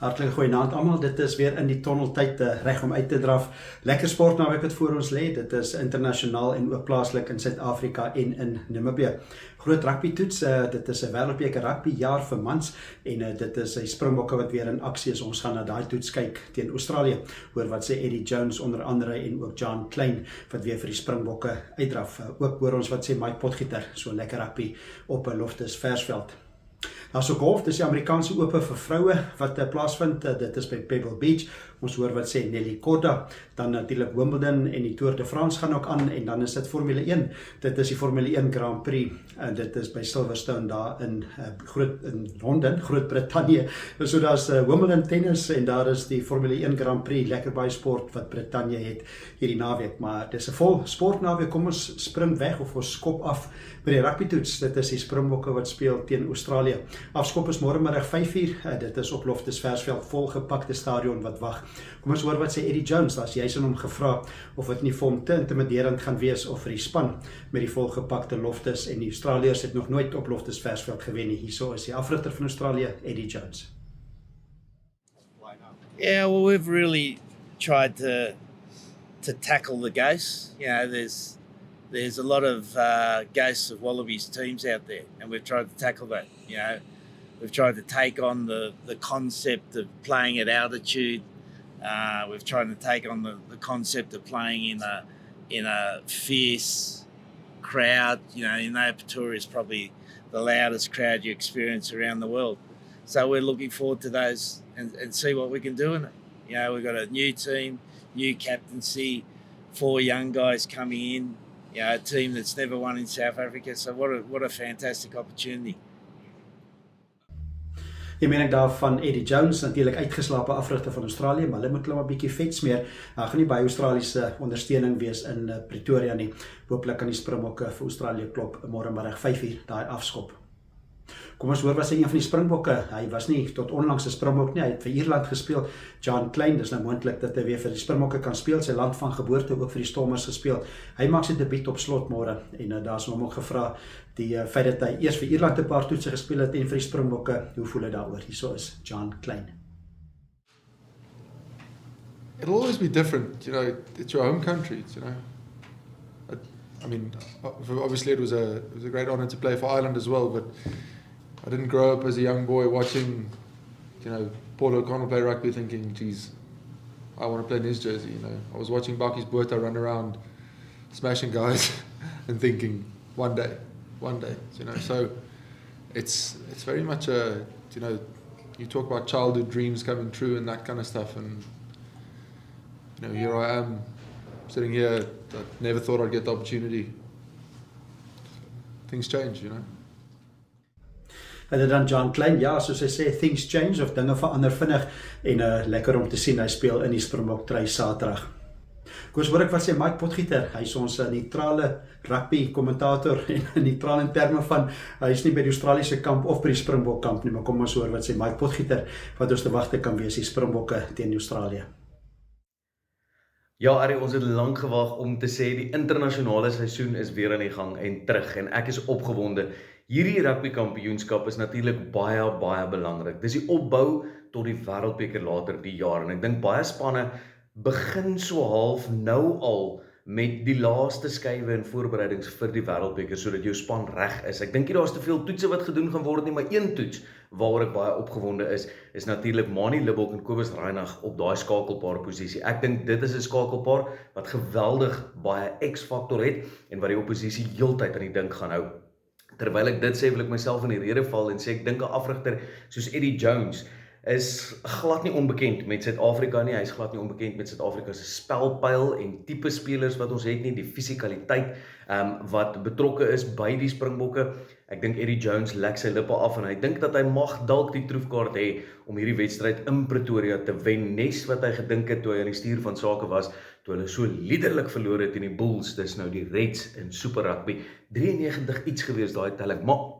Hartlik goeienaand almal. Dit is weer in die tonneltyd reg om uit te draf. Lekker sportnaweek wat voor ons lê. Dit is internasionaal en ook plaaslik in Suid-Afrika en in Namibië. Groot rugby toets. Dit is 'n wêreldbeker rugby jaar vir mans en dit is die Springbokke wat weer in aksie is. Ons gaan na daai toets kyk teen Australië. Hoor wat sê Eddie Jones onder andere en ook John Klein wat weer vir die Springbokke uitdraf. Ook hoor ons wat sê Mike Potgieter, so lekker rugby op 'n Loftus Versveld. Daar is ook golf, dis die Amerikaanse Ope vir vroue wat plaasvind, dit is by Pebble Beach. Ons hoor wat sê Nelly Korda, dan natuurlik Wimbledon en die Tour de France gaan ook aan en dan is dit Formule 1. Dit is die Formule 1 Grand Prix en dit is by Silverstone daar in Londen, Groot-Brittanje. So daar's Wimbledon tennis en daar is die Formule 1 Grand Prix, lekker baie sport wat Brittanje het hierdie naweek, maar dis 'n vol sportnaweek. Kom ons spring weg of ons skop af by die rugby toets. Dit is die Springbokke wat speel teen Australië. Afskop is môremiddag 5:00. Dit is op Loftus Versveld, volgepakte stadion wat wag. Kom ons hoor wat sê Eddie Jones, as jy aan hom gevra of dit nie vir hom te intimiderend gaan wees of vir die span met die volgepakte Loftus en die Australiërs het nog nooit op Loftus Versveld gewen nie. Hierso is die afrigter van Australië, Eddie Jones. Yeah, well, we've really tried to tackle the ghosts. You know, there's a lot of ghosts of Wallabies teams out there, and we've tried to tackle that. You know, we've tried to take on the concept of playing at altitude. We've tried to take on the concept of playing in a fierce crowd. You know, Pretoria is probably the loudest crowd you experience around the world. So we're looking forward to those and see what we can do in it. You know, we've got a new team, new captaincy, 4 young guys coming in. You know, a team that's never won in South Africa. So what a fantastic opportunity. Die mening daar van Eddie Jones, natuurlik uitgeslape afrigter van Australië, maar hulle moet hulle 'n bietjie vet smeer. Gaan nie baie Australiese ondersteuning wees in Pretoria nie. Hooplik kan die Springbokke vir Australië klop môremiddag 5:00 daai afskop. Kom ons hoor wat sê een van die Springbokke. Hy was nie tot onlangs 'n Springbok nie. Hy het vir Ierland gespeel. John Klein, dis nou moontlik dat hy weer vir die Springbokke kan speel. Sy land van geboorte ook vir die Stormers gespeel. Hy maak sy debuut op slot môre en daar's hom ook gevra die feit dat hy eers vir Ierland 'n paar toetse gespeel het en vir die Springbokke. Hoe voel hy daaroor? Hierso is John Klein. It'll always be different, you know. It's your home country, you know. I mean, obviously it was a great honour to play for Ireland as well, but I didn't grow up as a young boy watching, you know, Paul O'Connell play rugby thinking, geez, I want to play in his jersey, you know. I was watching Bakkies Botha run around smashing guys and thinking, one day, you know. So it's very much a, you know, you talk about childhood dreams coming true and that kind of stuff, and, you know, here I am sitting here, I never thought I'd get the opportunity. Things change, you know. En dan John Klein, ja, soos hy sê, things change of dinge verander vinnig en lekker om te sien hy speel in die Springbok trui Saterdag. Koos hoor ek wat sê Mike Potgieter, hy is ons neutrale rugby kommentator en neutraal in terme van hy is nie by die Australiese kamp of by die Springbok kamp nie, maar kom ons hoor wat sê Mike Potgieter wat ons te wagte kan wees die Springbokke teen Australië. Ja, Arie, ons het lank gewag om te sê die internasionale seisoen is weer aan die gang en terug en ek is opgewonde. Hierdie rugbykampioenskap is natuurlik baie belangrik. Dis die opbou tot die wêreldbeker later die jaar en ek dink baie spanne begin so half nou al met die laaste skuiwe en voorbereidings vir die wêreldbeker sodat jou span reg is. Ek dink nie daar's te veel toetse wat gedoen gaan word nie, maar een toets waaroor ek baie opgewonde is natuurlik Manie Libbok en Kobus Reinagh op daai skakelpaar posisie. Ek dink dit is 'n skakelpaar wat geweldig baie X-faktor het en wat die oppositie heeltyd aan die dink gaan hou. Terwyl ek dit sê, wil ek myself in die rede val en sê ek dink 'n afrigter soos Eddie Jones is glad nie onbekend met Suid-Afrika nie. Hy is glad nie onbekend met Suid-Afrika se spelpyl en tipe spelers wat ons het nie, die fisikaliteit wat betrokke is by die Springbokke. Ek dink Eddie Jones lek sy lippe af en hy dink dat hy mag dalk die troefkaart hê om hierdie wedstryd in Pretoria te wen, nes wat hy gedink het toe hy aan die stuur van sake was, toe hulle so liderlik verloor het in die Bulls. Dis nou die Reds in Super Rugby. 93 iets gewees daai telling, maar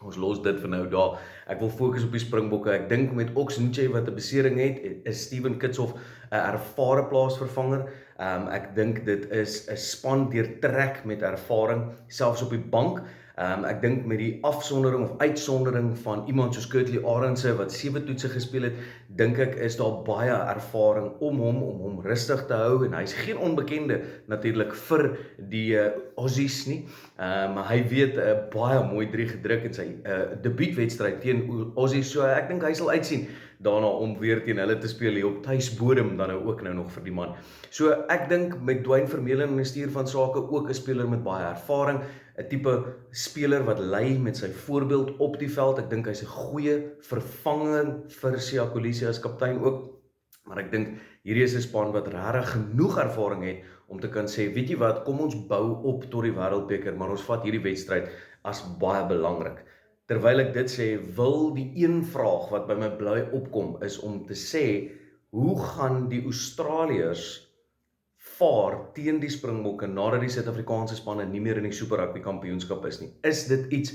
ons los dit vir nou daar. Ek wil fokus op die Springbokke. Ek dink met Oxenche wat 'n besering het, is Steven Kitshoff 'n ervare plaasvervanger. Ek dink dit is 'n span deurtrek met ervaring, selfs op die bank. Ek dink met die afsondering of uitsondering van iemand soos Kurtley Arendse wat 7 toetse gespeel het, dink ek is daar baie ervaring om hom rustig te hou en hy's geen onbekende natuurlik vir die Aussies nie. Maar hy weet baie mooi 3 gedruk in sy debuutwedstryd teen Aussies, so ek dink hy sal uitsien daarna om weer teen hulle te speel hier op tuisbodem dan ook nou nog vir die man. So ek dink met Dwayne Vermeulen in die stuur van sake ook 'n speler met baie ervaring, 'n tipe speler wat lei met sy voorbeeld op die veld. Ek dink hy's 'n goeie vervanging vir Siya Kolisi as kaptein ook. Maar ek dink hierdie is 'n span wat regtig genoeg ervaring het om te kan sê, weet jy wat, kom ons bou op tot die Wêreldbeker, maar ons vat hierdie wedstryd as baie belangrik. Terwyl ek dit sê, wil die een vraag wat by my bly opkom is om te sê, hoe gaan die Australiërs vaar teen die Springbokke nadat die Suid-Afrikaanse spanne nie meer in die Super Rugby Kampioenskap is nie? Is dit iets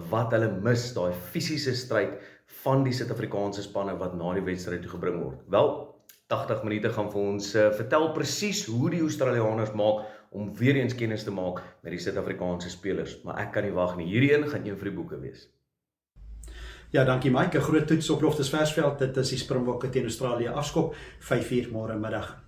wat hulle mis, daai fisiese stryd van die Suid-Afrikaanse spanne wat na die wedstryd toe gebring word? Wel, 80 minute gaan vir ons vertel presies hoe die Australianers maak om weer eens kennis te maak met die Suid-Afrikaanse spelers. Maar ek kan nie wag nie. Hierdie een gaan een vir die boeke wees. Ja, dankie Mike. 'n Groot toets op Loftusversveld. Dit is die Springbokke teen Australië afskop 5:00 môre middag.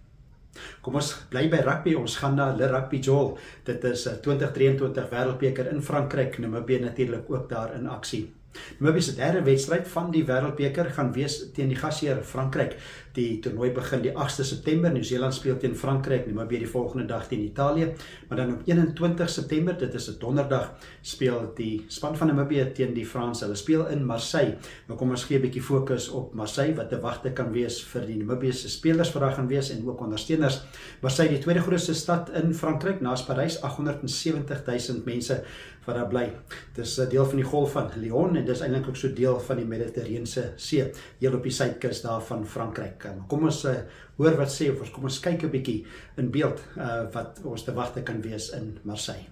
Kom ons bly by rugby. Ons gaan na Le Rugby Joel. Dit is 2023 Wêreldbeker in Frankryk. Namibië natuurlik ook daar in aksie. Namibië se derde wedstryd van die Wêreldbeker gaan wees teen die gasheer Frankryk. Die toernooi begin die 8de September. Nieu-Seeland speel teen Frankryk, Namibië die volgende dag teen Italië. Maar dan op 21 September, dit is 'n donderdag, speel die span van Namibië teen die Franse. Hulle speel in Marseille. Maar kom ons gee 'n bietjie fokus op Marseille, wat te wagte kan wees vir die Namibiese spelers wat daar gaan wees en ook ondersteuners. Marseille, die tweede grootste stad in Frankryk, naas Parys, 870.000 mense wat daar bly. Dit is 'n deel van die Golf van Lion en dis eintlik ook so deel van die Mediterrane See, heel op die suidkus daar van Frankryk. Kom ons hoor wat sê, of kom ons kyk 'n bietjie in beeld wat ons te wagte kan wees in Marseille.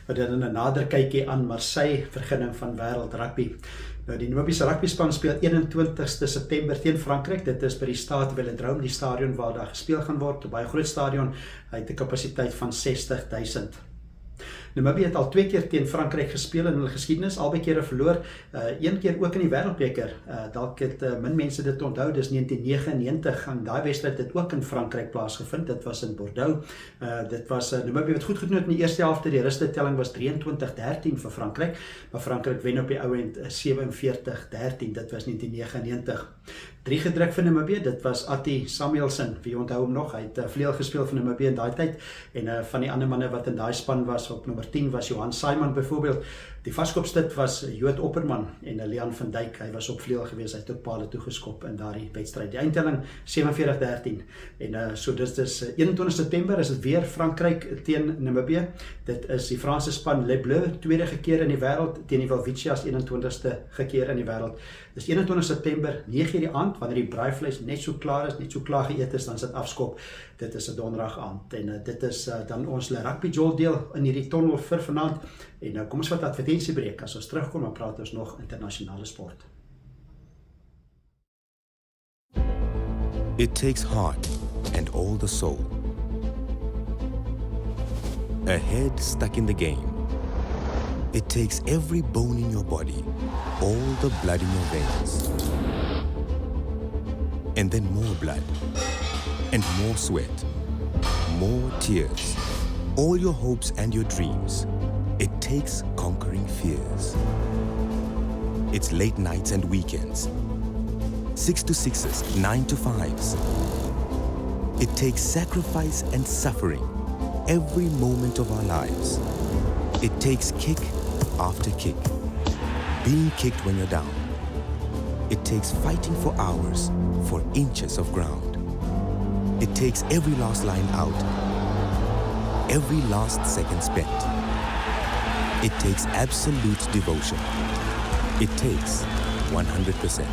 Dan 'n nader kykie aan Marseille, vergunning van wêreld rugby. Nou, die Namibiese rugbyspan speel 21ste September teen Frankryk. Dit is by die Stade Velodrome, die stadion waar daar gespeel gaan word, 'n baie groot stadion. Hy het 'n kapasiteit van 60.000. Namibië het al 2 keer teen Frankryk gespeel in hulle geskiedenis, albei kere verloor, een keer ook in die Wêreldbeker. Dalk het min mense dit onthou, dis 1999 en daai wedstryd het ook in Frankryk plaasgevind. Dit was in Bordeaux. Dit was Namibië wat goed gedoen het in die eerste helfte. Die rustetelling was 23-13 vir Frankryk, maar Frankryk wen op die ou end 47-13. Dit was 1999. 3 gedruk vir Namibië, dit was Atti Samuelson, wie onthou hom nog, hy het vleuel gespeel vir Namibië in daai tyd, en van die ander manne wat in daai span was, op nommer 10 was Johan Simon byvoorbeeld, die vaskopstit was Jood Opperman en Leon van Dijk, hy was op vleuel gewees, hy het ook pale toegeskop in daardie wedstryd. Die eindtelling 47-13, en so dit is 21 September, is dit weer Frankryk teen Namibië, dit is die Franse span Le Bleu, tweede gekeer in die wêreld, teen die Welwitschias 21ste gekeer in die wêreld. Dis 21 September, 9:00 die aand, wanneer die braaivleis net so klaar is, net so klaar geëet is, dan is dit afskop. Dit is 'n donderdag aand, en dit is dan ons Le Rugby Joel deel in hierdie tonnel vir vanaand, en kom ons wat advertentiebreek, as ons terugkom, dan praat ons nog internasionale sport. It takes heart and all the soul. A head stuck in the game. It takes every bone in your body, all the blood in your veins. And then more blood, and more sweat, more tears, all your hopes and your dreams. It takes conquering fears. It's late nights and weekends, 6 to 6s, 9 to 5s. It takes sacrifice and suffering every moment of our lives. It takes kick after kick, being kicked when you're down. It takes fighting for hours, for inches of ground. It takes every last line out, every last second spent. It takes absolute devotion. It takes 100%.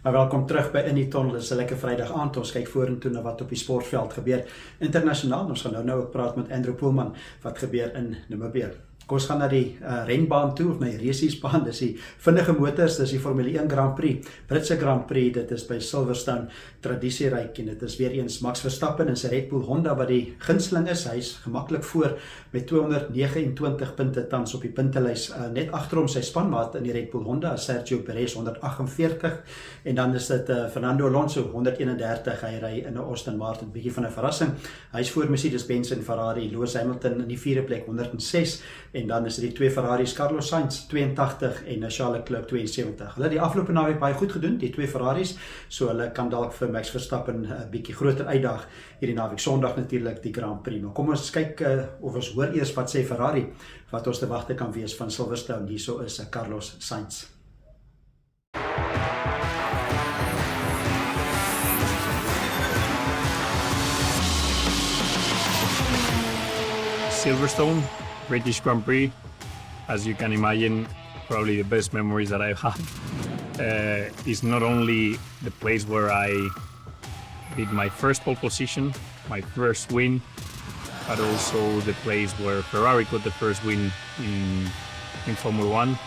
Maar welkom terug by In die Tunnel. Dit is 'n lekker Vrydag aand. Ons kyk vorentoe na wat op die sportveld gebeur internasionaal. Ons gaan nou ook praat met Andrew Poelman wat gebeur in Namibië. Kom ons gaan na die renbaan toe, of na die racesbaan. Dis die vinnige motors, dis die Formule 1 Grand Prix, Britse Grand Prix. Dit is by Silverstone, tradisieryk, en dit is weer eens Max Verstappen en sy Red Bull Honda wat die gunsteling is. Hy's gemaklik voor met 229 punte tans op die puntelys. Net agter hom sy spanmaat in die Red Bull Honda, Sergio Perez 148, en dan is dit Fernando Alonso 131. Hy ry in 'n Aston Martin, bietjie van 'n verrassing. Hy's voor Mercedes-Benz en Ferrari. Lewis Hamilton in die 4de plek 106, en dan is dit die twee Ferraris, Carlos Sainz 82 en Charles Leclerc 72. Hulle het die afgelope naweek baie goed gedoen, die twee Ferraris, so hulle kan dalk vir Max Verstappen 'n bietjie groter uitdaag hierdie naweek. Sondag natuurlik die Grand Prix. Maar kom ons kyk of ons hoor eers wat sê Ferrari, wat ons te wagte kan wees van Silverstone. Hierso is Carlos Sainz. Silverstone, British Grand Prix, as you can imagine, probably the best memories that I have. It's not only the place where I did my first pole position, my first win, but also the place where Ferrari got the first win in Formula One.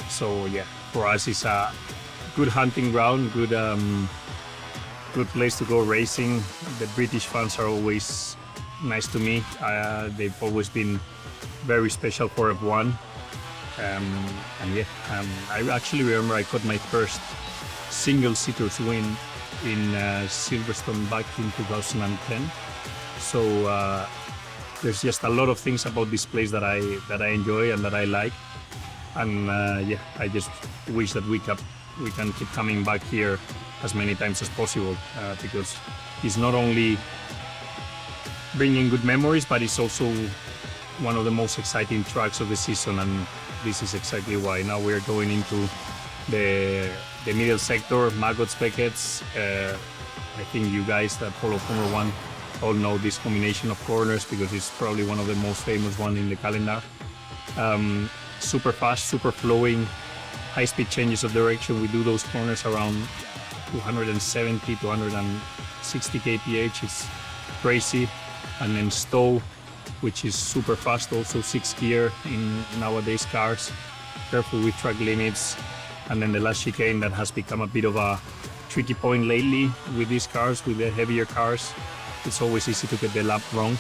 So yeah, for us it's a good hunting ground, good place to go racing. The British fans are always nice to me. They've always been very special for F1. I actually remember I got my first single-seaters win in Silverstone back in 2010. So there's just a lot of things about this place that I enjoy and that I like. And I just wish that we can keep coming back here as many times as possible, because it's not only bringing good memories, but it's also one of the most exciting tracks of the season, and this is exactly why. Now we're going into the middle sector, Maggots Beckets. I think you guys that follow Formula One all know this combination of corners because it's probably one of the most famous one in the calendar. Super fast, super flowing, high-speed changes of direction. We do those corners around 270 to 160 kph. It's crazy. And then Stowe, which is super fast, also 6 gear in nowadays cars. Careful with track limits. And then the last chicane that has become a bit of a tricky point lately with these cars, with the heavier cars. It's always easy to get the lap wrong.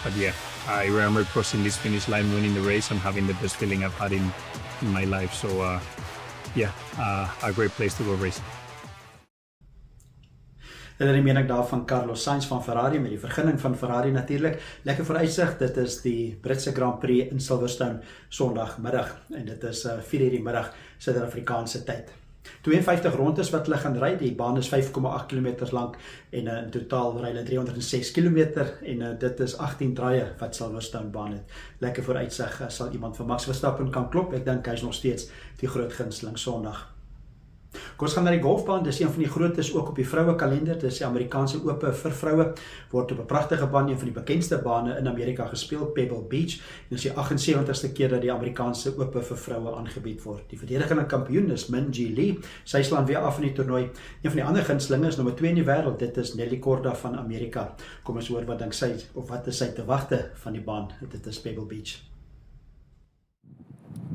But yeah, I remember crossing this finish line, winning the race, and having the best feeling I've had in my life. So a great place to go racing. Dit is die mening daar van Carlos Sainz van Ferrari, met die vergunning van Ferrari natuurlik. Lekker vooruitsig, dit is die Britse Grand Prix in Silverstone Sondagmiddag, en dit is 4:00 die middag Suid-Afrikaanse tyd. 52 rondes wat hulle gaan ry, die baan is 5,8 km lank, en in totaal ry hulle 306 km, en dit is 18 draaie wat Silverstone baan het. Lekker vooruitsig, sal iemand van Max Verstappen kan klop. Ek dink hy is nog steeds die groot gunsteling Sondag. Kom ons gaan na die golfbaan. Dis een van die grootes ook op die vroue kalender. Dis die Amerikaanse Ope vir vroue. Word op 'n pragtige baan, een van die bekendste bane in Amerika gespeel, Pebble Beach. En dis die 78ste keer dat die Amerikaanse Ope vir vroue aangebied word. Die verdedigende kampioen is Minjee Lee. Sy slaan weer af in die toernooi. Een van die ander gunstelinge is nommer 2 in die wêreld. Dit is Nelly Korda van Amerika. Kom ons hoor wat dink sy, of wat is sy te wagte van die baan. Dit is Pebble Beach.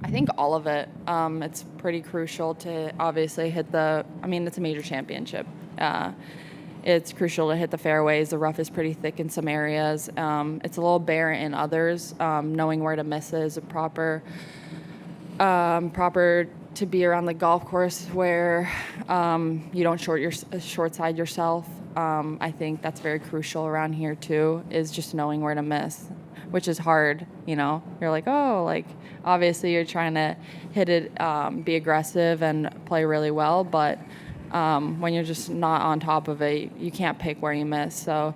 I think all of it. It's pretty crucial to obviously hit it's a major championship. It's crucial to hit the fairways. The rough is pretty thick in some areas. It's a little bare in others. Knowing where to miss is proper to be around the golf course where you don't short side yourself. I think that's very crucial around here too, is just knowing where to miss, which is hard, you know. You're like, obviously you're trying to hit it, be aggressive and play really well, but when you're just not on top of it, you can't pick where you miss. So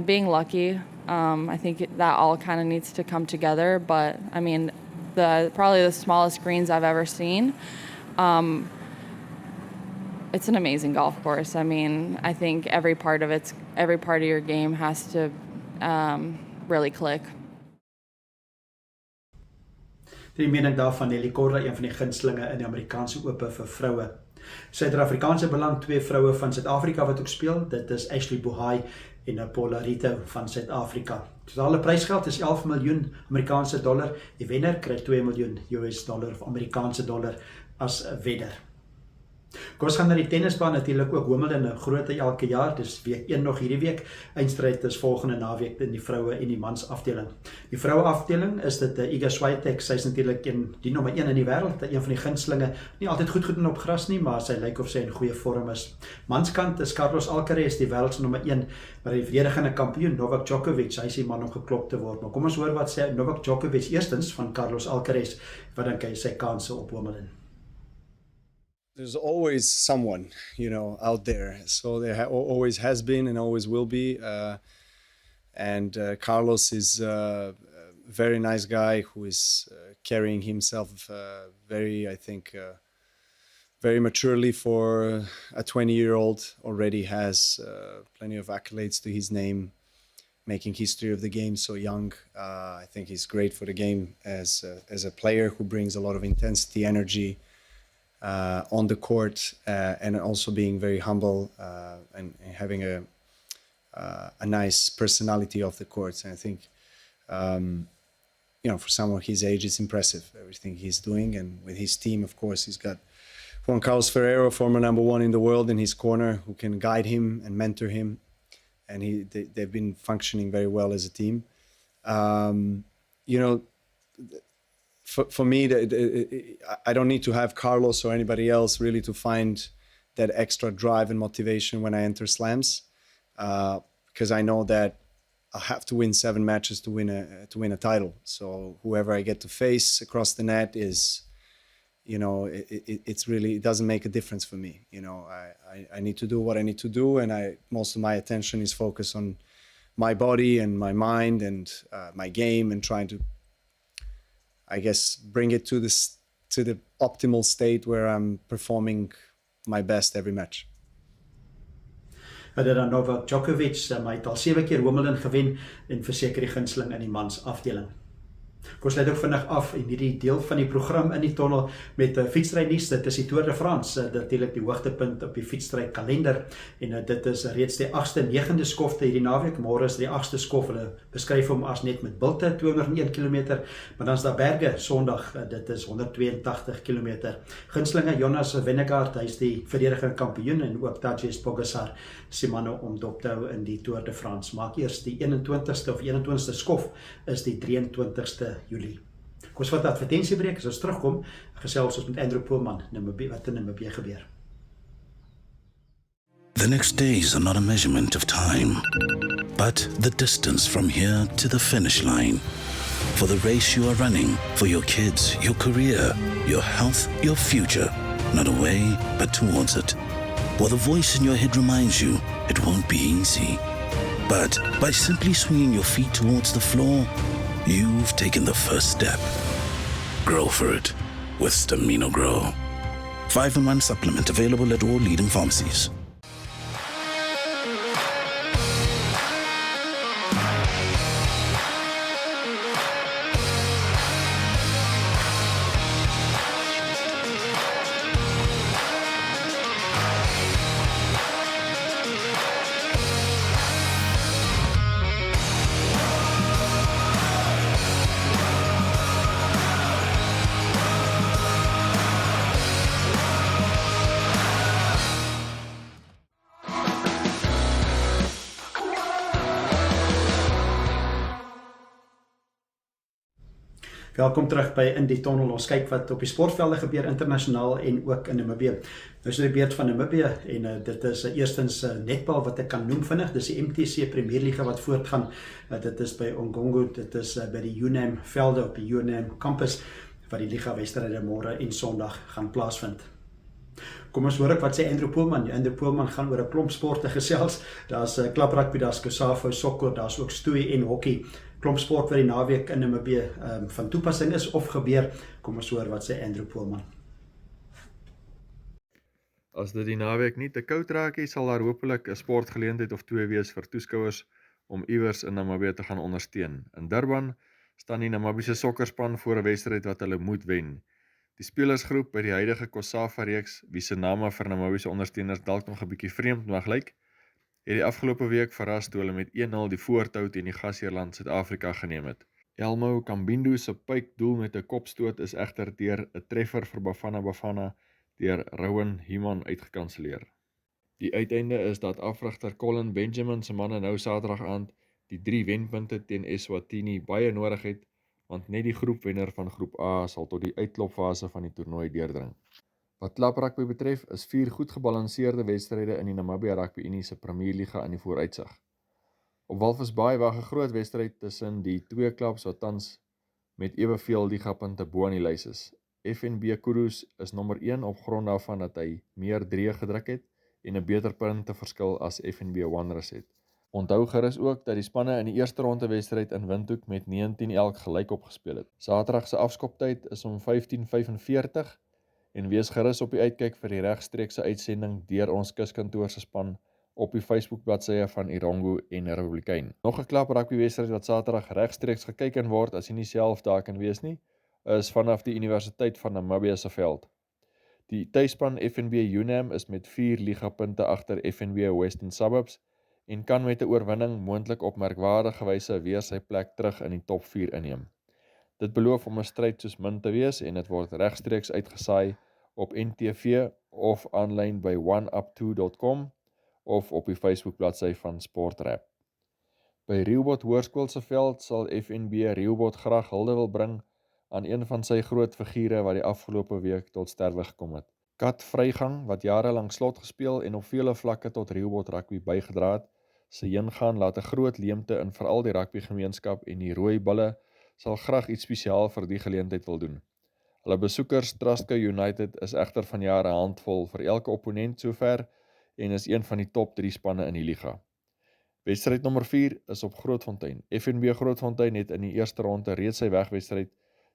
being lucky, I think that all kind of needs to come together. But I mean, probably the smallest greens I've ever seen. It's an amazing golf course. I mean, I think every part of your game has to really click. Die mening daarvan Nelly Korda, een van die gunstelinge in die Amerikaanse Ope vir vroue. Suid-Afrikaanse belang, 2 vroue van Suid-Afrika wat ook speel. Dit is Ashley Buhai en Paula Rito van Suid-Afrika. Totale prysgeld is 11 miljoen Amerikaanse dollar. Die wenner kry 2 miljoen US dollar of Amerikaanse dollar as wedder. Kom ons gaan na die tennisbaan, natuurlijk ook Wimbledon, 'n grote elke jaar, dis week 1 nog hierdie week. Eindstryd is volgende naweek in die vroue en die mans afdeling. Die vroue afdeling is dit Iga Swiatek, sy is natuurlik die nommer 1 in die wêreld, een van die gunstelinge, nie altyd goed doen op gras nie, maar sy lyk of sy in goeie vorm is. Manskant is Carlos Alcaraz, die wêreldse nommer 1, maar die verdedigende kampioen Novak Djokovic, hy is die man om geklop te word. Maar kom ons hoor wat sê Novak Djokovic eerstens van Carlos Alcaraz, wat dink hy sy kanse op Wimbledon? There's always someone, out there. So there always has been and always will be. And Carlos is a very nice guy who is carrying himself very maturely for a 20-year-old. Already has plenty of accolades to his name, making history of the game so young. I think he's great for the game as a player who brings a lot of intensity, energy, on the court, and also being very humble and having a nice personality off the court. And I think, for someone his age, it's impressive, everything he's doing. And with his team, of course, he's got Juan Carlos Ferrero, former number 1 in the world, in his corner, who can guide him and mentor him. And they've been functioning very well as a team. For me, I don't need to have Carlos or anybody else really to find that extra drive and motivation when I enter slams, because I know that I have to win 7 matches to win a title. So whoever I get to face across the net is, it doesn't make a difference for me. I need to do what I need to do, and most of my attention is focused on my body and my mind and my game, and trying to, I guess, bring it to the optimal state where I'm performing my best every match. Dit dan Novak Djokovic, hy het al 7 keer Wimbledon gewen en verseker die gunsteling in die mans afdeling. Kom ons sluit ook vinnig af in hierdie deel van die program in die tonnel met fietsry nuus. Dit is die Tour de France, natuurlik die hoogtepunt op die fietsry kalender, en dit is reeds die 8ste, 9de skofte hierdie naweek. Môre is die 8ste skof. Hulle beskryf hom as net met bilte 201 km, maar dan is daar berge Sondag, dit is 182 km. Gunstelinge Jonas Vingegaard, hy is die verdedigende kampioen, en ook Tadej Pogačar, se manne om dop te hou in die Tour de France. Maak eers die 21ste skof is die 23ste Julie. Kom ons vat 'n advertensiebreek, as ons terugkom, gesels ons met Andrew Poelman, wat in Namibië gebeur. The next days are not a measurement of time, but the distance from here to the finish line. For the race you are running, for your kids, your career, your health, your future. Not away, but towards it. While the voice in your head reminds you it won't be easy. But by simply swinging your feet towards the floor, you've taken the first step. Grow for it with Stamino Grow. 5-in-1 supplement available at all leading pharmacies. Welkom terug by In die Tunnel. Ons kyk wat op die sportvelde gebeur internasionaal en ook in Namibië. Nou is die beurt van Namibië en dit is eerstens netbal wat ek kan noem vinnig. Dis die MTC Premierliga wat voortgaan. Dit is by Ongongo, dit is by die UNAM velde op die UNAM campus waar die liga wedstryde môre en Sondag gaan plaasvind. Kom ons hoor ek wat sê Andrew Poelman. Andrew Poelman gaan oor 'n klomp sporte gesels. Daar's klaprugby, daar's Kusafo, sokker, daar's ook stoei en hokkie. Klomp sport wat die naweek in Namibië van toepassing is of gebeur. Kom ons hoor wat sê Andrew Poelman. As dit die naweek nie te koud raak nie, sal daar hopelik 'n sportgeleentheid of twee wees vir toeskouers om iewers in Namibië te gaan ondersteun. In Durban staan die Namibiese sokkerspan voor 'n wedstryd wat hulle moet wen. Die spelersgroep by die huidige COSAFA reeks, wie se name vir Namibiese ondersteuners dalk nog 'n bietjie vreemd mag lyk, het die afgelope week verras toe hulle met 1-0 die voortou teen die gasheerland Suid-Afrika geneem het. Elmo Kambindu se puikdoel met 'n kopstoot is egter deur 'n treffer vir Bafana Bafana deur Rowan Human uitgekanselleer. Die uiteinde is dat afrigter Colin Benjamin se manne nou Saterdag aand die 3 wenpunte teen Eswatini baie nodig het, want net die groepwenner van groep A sal tot die uitklopfase van die toernooi deurdring. Wat klaprugby betref, is 4 goed gebalanseerde wedstryde in die Namibia Rugby Unie se Premierliga in die vooruitsig. Op Walvis Bay wag 'n groot wedstryd tussen die twee klubs wat tans met eweveel ligapunte bo aan die lys is. FNB Kurus is nommer 1 op grond daarvan dat hy meer 3 gedruk het en 'n beter punteverskil as FNB Wanderers het. Onthou gerus ook dat die spanne in die eerste ronde wedstryd in Windhoek met 19 elk gelyk opgespeel het. Saterdag se afskoptyd is om 15:45 en wees gerus op die uitkyk vir die regstreekse uitsending deur ons kuskantoor se span op die Facebook bladsye van Irongo en Republikein. Nog 'n klap rugby wedstryd wat Saterdag regstreeks gekyk kan word as jy nie self daar kan wees nie, is vanaf die Universiteit van Namibië se veld. Die tuisspan FNB UNAM is met 4 ligapunte agter FNB Western Suburbs en kan met 'n oorwinning moontlik op merkwaardige wyse weer sy plek terug in die top 4 inneem. Dit beloof om 'n stryd soos min te wees en dit word regstreeks uitgesaai op NTV of aanlyn by oneup2.com of op die Facebook bladsy van Sportrap. By Rielbot Hoërskool se veld sal FNB Rielbot graag hulde wil bring aan een van sy groot figure wat die afgelope week tot sterwe gekom het. Kat Vrygang, wat jarelang slot gespeel en op vele vlakke tot Rielbot rugby bygedra het, se heengaan laat 'n groot leemte in veral die rugbygemeenskap en die Rooi Bulle sal graag iets spesiaal vir die geleentheid wil doen. Hulle besoekers Trustco United is egter vanjaar 'n handvol vir elke opponent sover en is een van die top 3 spanne in die liga. Wedstryd nommer 4 is op Grootfontein. FNB Grootfontein het in die eerste ronde reeds sy wegwedstryd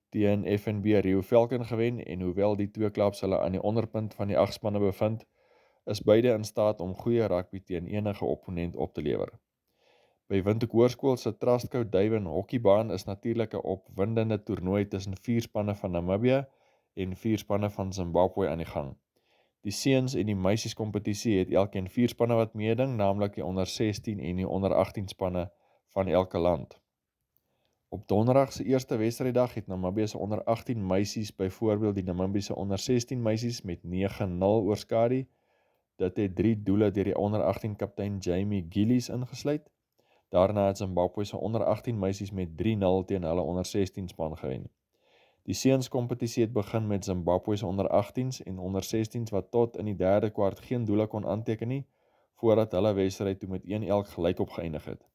teen FNB Rio Falcon gewen en hoewel die twee klubs hulle aan die onderpunt van die 8 spanne bevind, is beide in staat om goeie rugby teen enige opponent op te lewer. By Windhoek Hoërskool se Trustco Duiven hokkiebaan is natuurlik 'n opwindende toernooi tussen 4 spanne van Namibië en 4 spanne van Zimbabwe aan die gang. Die seuns en die meisies kompetisie het elkeen 4 spanne wat meeding, naamlik die onder 16 en die onder 18 spanne van elke land. Op donderdag se eerste wedstryddag het Namibië se onder 18 meisies byvoorbeeld die Namibiese onder 16 meisies met 9-0 oorskadu. Dit het 3 doele deur die onder 18 kaptein Jamie Gillies ingesluit. Daarna het Zimbabwe se onder 18 meisies met 3-0 teen hulle onder 16 span gewen. Die seuns kompetisie het begin met Zimbabwe se onder 18s en onder 16s wat tot in die derde kwart geen doele kon aanteken nie, voordat hulle wedstryd toe met 1-1 gelyk opgeëindig het.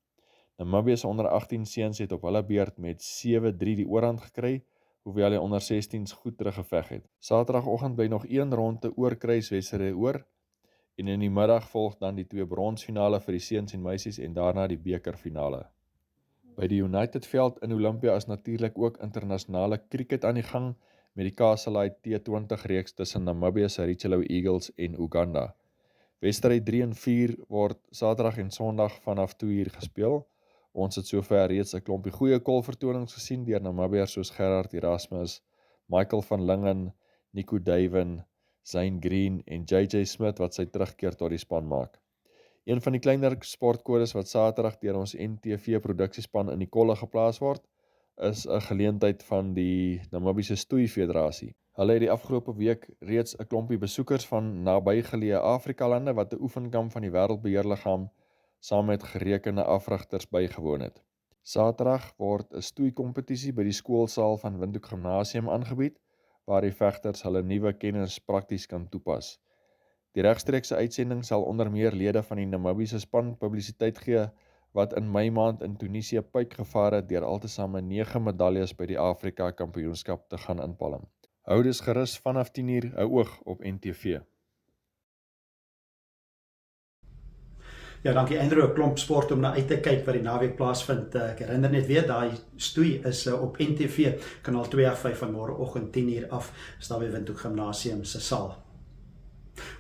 Namibië se onder 18 seuns het op hulle beurt met 7-3 die oorhand gekry, hoewel die onder 16s goed teruggeveg het. Saterdagoggend bly nog 1 ronde oorkruiswedstryde oor, en in die middag volg dan die 2 bronsfinale vir die seuns en meisies en daarna die bekerfinale. By die United veld in Olympia is natuurlik ook internasionale cricket aan die gang met die Kasalai T20 reeks tussen Namibië se Richelieu Eagles en Uganda. Wedstryd 3 en 4 word Saterdag en Sondag vanaf 2:00 gespeel. Ons het sover reeds 'n klompie goeie kolvertonings gesien deur Namibiërs soos Gerard Erasmus, Michael van Lingen, Nico Duiven, Zane Green en JJ Smith wat sy terugkeer tot die span maak. Een van die kleiner sportkodes wat Saterdag deur ons NTV produksiespan in die kolle geplaas word, is 'n geleentheid van die Namibiese Stoei Federasie. Hulle het die afgelope week reeds 'n klompie besoekers van nabygeleë Afrika-lande wat 'n oefenkamp van die Wêreldbeheerliggaam saam met gerekende afrigters bygewoon het. Saterdag word 'n stoeikompetisie by die skoolsaal van Windhoek Gimnasium aangebied, waar die vegters hulle nuwe kennis prakties kan toepas. Die regstreekse uitsending sal onder meer lede van die Namibiese span publisiteit gee, wat in Mei maand in Tunesië puik gevaar het deur altesaame 9 medaljes by die Afrika Kampioenskap te gaan inpalm. Hou dus gerus vanaf 10:00 'n oog op NTV. Ja, dankie Andrew, 'n klomp sport om na uit te kyk wat die naweek plaasvind. Ek herinner net weer, daai stoei is op NTV, kanaal 285 van môreoggend 10:00 af, is daar by Windhoek Gimnasium se saal.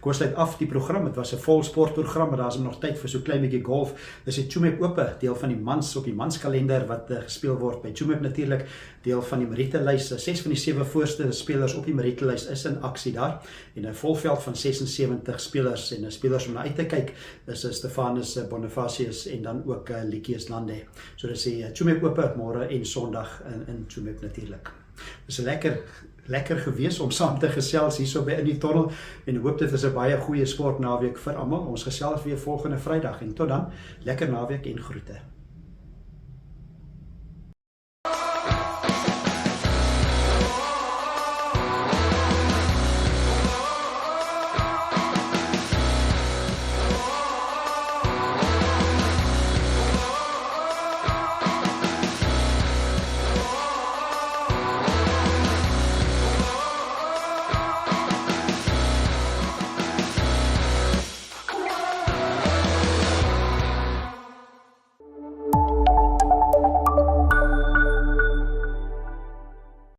Kom sluit af die program, het was 'n vol sportprogram, maar daar is nog tyd vir so klein bietjie golf. Dis die Tsumeb Ope, deel van die mans op die manskalender wat gespeel word by Tsumeb natuurlik, deel van die meritelys. 6 van die 7 voorste spelers op die meritelys is in aksie daar, en 'n volveld van 76 spelers, en spelers om na uit te kyk is Stefanus Bonifacius en dan ook Likius Lande. So dis die Tsumeb Ope môre en Sondag in Tsumeb natuurlik. Dis lekker gewees om saam te gesels hierso by In die Tonnel, en hoop dit is 'n baie goeie sportnaweek vir almal. Ons gesels weer volgende Vrydag, en tot dan, lekker naweek en groete.